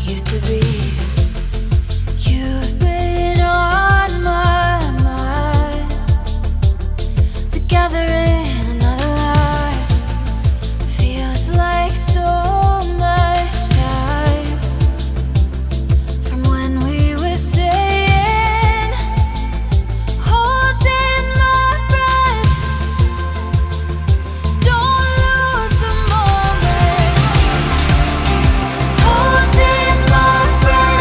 used to be. You've been on my mind. Together in another life. Feels like so much time from when we were saying, holding my breath. Don't lose the moment. Holding my breath.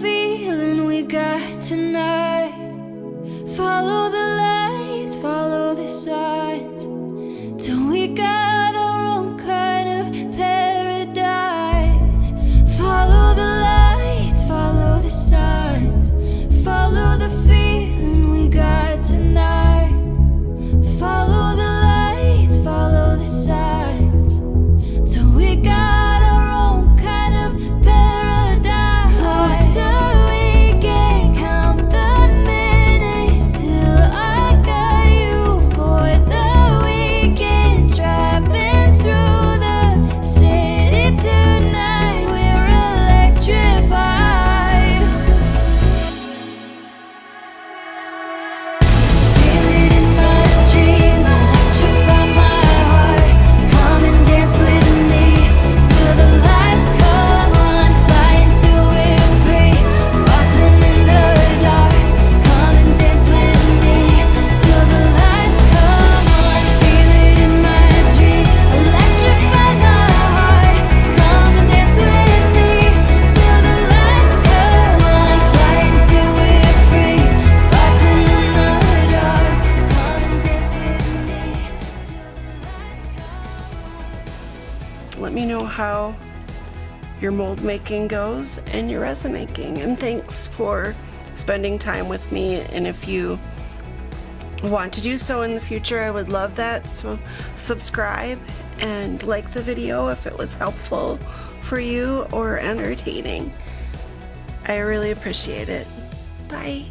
feeling we got tonight. Follow the lights, follow the signs, till we got our own kind of paradise. Follow the lights, follow the signs, follow the feeling we got tonight. Follow the lights, follow the signs, till we got our own kind of paradise. Closer we get, count the minutes till I got you for the weekend. Driving through the city tonight, we're electrified. Feel it in my dreams, electrify my heart. Come and dance with me till the lights come on. Flying till we're free, sparkling in the dark. Come and dance with me till the lights come on. Feel it in my dreams, electrify my heart. Come and dance with me till the lights come on. Flying till we're free, sparkling in the dark. Come and dance with me till the lights come on. Let me know how your mold making goes and your resin making, and thanks for spending time with me. And if you want to do so in the future, I would love that. So subscribe and like the video if it was helpful for you or entertaining. I really appreciate it. Bye.